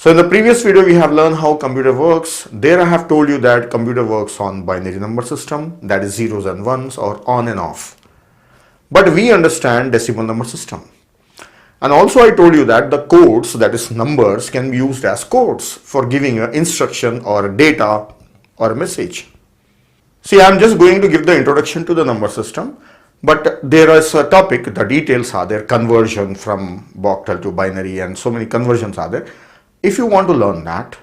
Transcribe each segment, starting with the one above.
So in the previous video, we have learned how computer works. There I have told you that computer works on binary number system, that is zeros and ones or on and off. But we understand decimal number system. And also I told you that the codes, that is numbers, can be used as codes for giving an instruction or a data or a message. See, I am just going to give the introduction to the number system, but there is a topic, the details are there, conversion from octal to binary and so many conversions are there. If you want to learn that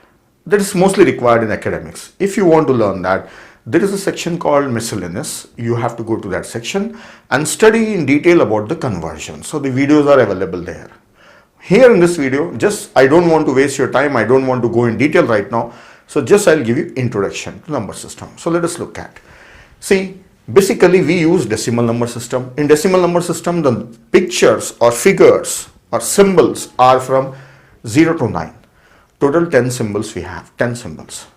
is mostly required in academics. If you want to learn that, there is a section called miscellaneous. You have to go to that section and study in detail about the conversion. So the videos are available there. Here in this video, I don't want to waste your time. I don't want to go in detail right now. So I'll give you introduction to number system. So let us look at. See, basically we use decimal number system. In decimal number system, the pictures or figures or symbols are from 0 to 9. Total 10 symbols we have, 10 symbols.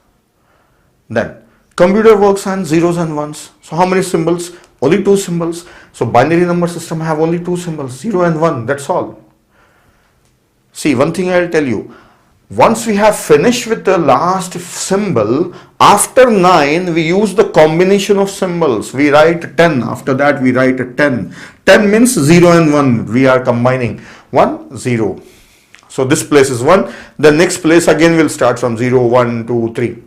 Then computer works on zeros and ones. So how many symbols? Only 2 symbols. So binary number system have only 2 symbols, 0 and 1, that's all. See, one thing I'll tell you. Once we have finished with the last symbol, after 9 we use the combination of symbols. We write 10, after that we write 10. 10 means 0 and 1, we are combining 1, 0. So this place is 1, the next place again will start from 0, 1, 2, 3.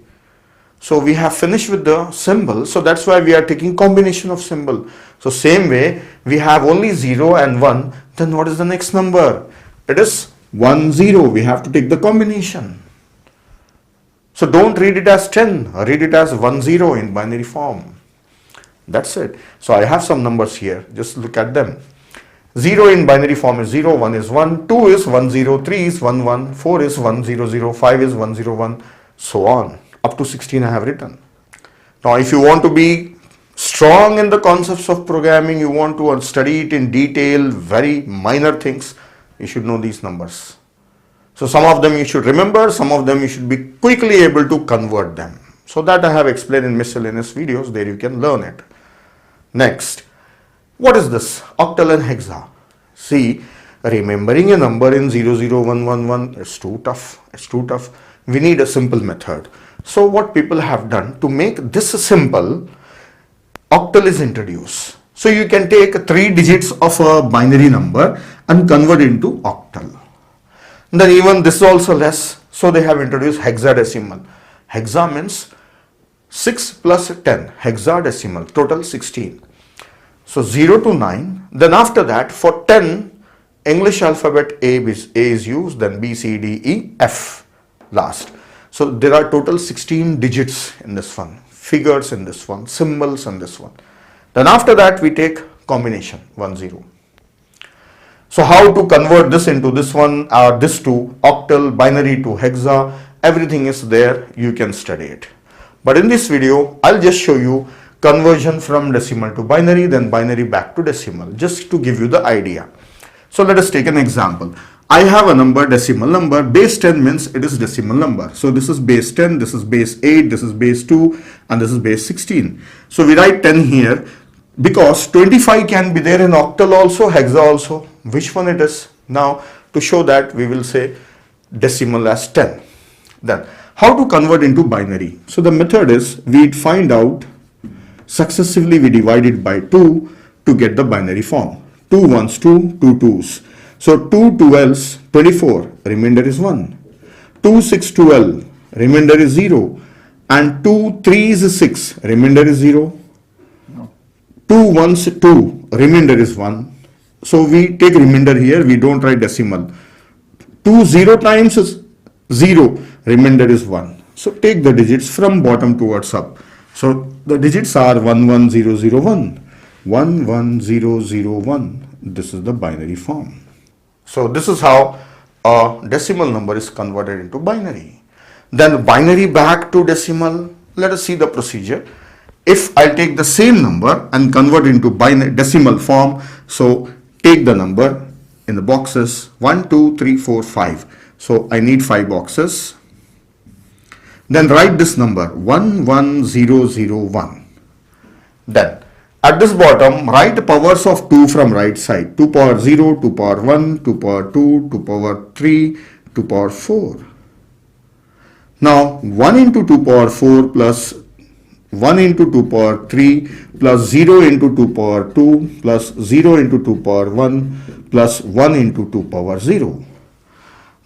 So we have finished with the symbol, so that's why we are taking combination of symbol. So same way, we have only 0 and 1, then what is the next number? It is 1, 0, we have to take the combination. So don't read it as 10, read it as 1, 0 in binary form. That's it. So I have some numbers here, just look at them. 0 in binary form is 0, 1 is 1, 2 is 1, 0, 3 is 1, 1, 4 is 1, 0, 0, 5 is 1, 0, 1, so on. Up to 16 I have written. Now if you want to be strong in the concepts of programming, you want to study it in detail, very minor things, you should know these numbers. So some of them you should remember, some of them you should be quickly able to convert them. So that I have explained in miscellaneous videos, there you can learn it. Next, what is this? Octal and hexa. See, remembering a number in 00111 is too tough. It's too tough. We need a simple method. So what people have done to make this simple, octal is introduced. So you can take 3 digits of a binary number and convert into octal. Then even this is also less. So they have introduced hexadecimal. Hexa means 6 plus 10. Hexadecimal, total 16. So 0 to 9. Then after that, for 10, English alphabet A is used, then B, C, D, E, F last. So there are total 16 digits in this one, figures in this one, symbols in this one. Then after that we take combination 1, 0. So how to convert this into this one or this to octal, binary to hexa, everything is there, you can study it. But in this video, I'll just show you conversion from decimal to binary, then binary back to decimal, just to give you the idea. So let us take an example. I have a number, decimal number, base 10 means it is decimal number. So this is base 10, this is base 8, this is base 2 and this is base 16. So we write 10 here because 25 can be there in octal also, hexa also. Which one it is? Now to show that we will say decimal as 10. Then how to convert into binary? So the method is we find out successively we divide it by 2 to get the binary form. 2 ones 2, 2 twos. So 2 12s 24, remainder is 1. 2 6 12, remainder is 0. And 2 3s is 6, remainder is 0. 2 1s 2, remainder is 1. So we take remainder here, we don't write decimal. 2 0 times is 0, remainder is 1. So take the digits from bottom towards up. So the digits are 11001, 11001. This is the binary form. So this is how a decimal number is converted into binary. Then binary back to decimal. Let us see the procedure. If I take the same number and convert into binary decimal form, so take the number in the boxes 1, 2, 3, 4, 5. So I need 5 boxes. Then write this number 11001. Then at this bottom, write powers of 2 from right side. 2 power 0, 2 power 1, 2 power 2, 2 power 3, 2 power 4. Now 1 into 2 power 4 plus 1 into 2 power 3 plus 0 into 2 power 2 plus 0 into 2 power 1 plus 1 into 2 power 0.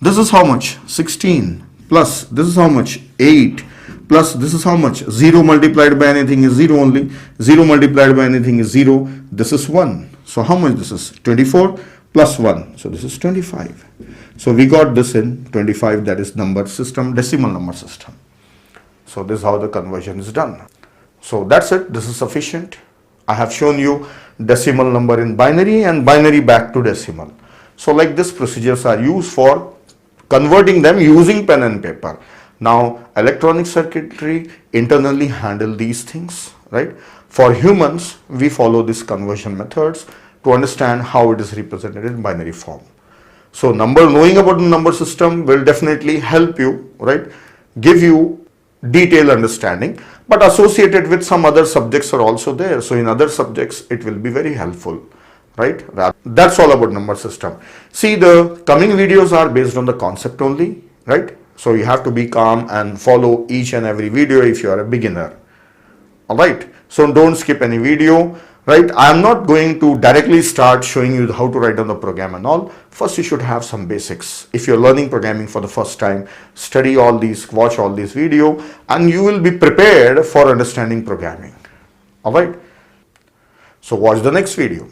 This is how much? 16 plus this is how much? 8 plus this is how much? 0 multiplied by anything is 0 only. 0 multiplied by anything is 0. This is 1. So how much this is? 24 plus 1. So this is 25. So we got this in 25, that is number system, decimal number system. So this is how the conversion is done. So that's it. This is sufficient. I have shown you decimal number in binary and binary back to decimal. So like this procedures are used for converting them using pen and paper. Now electronic circuitry internally handle these things, right? For humans, we follow these conversion methods to understand how it is represented in binary form. So knowing about the number system will definitely help you, right? Give you detailed understanding, but associated with some other subjects are also there. So in other subjects, it will be very helpful, right? That's all about number system. See, the coming videos are based on the concept only, right? So you have to be calm and follow each and every video if you are a beginner. All right. So don't skip any video. Right, I am not going to directly start showing you how to write down the program and all. First, you should have some basics. If you're learning programming for the first time, study all these, watch all these video, and you will be prepared for understanding programming. All right. So watch the next video.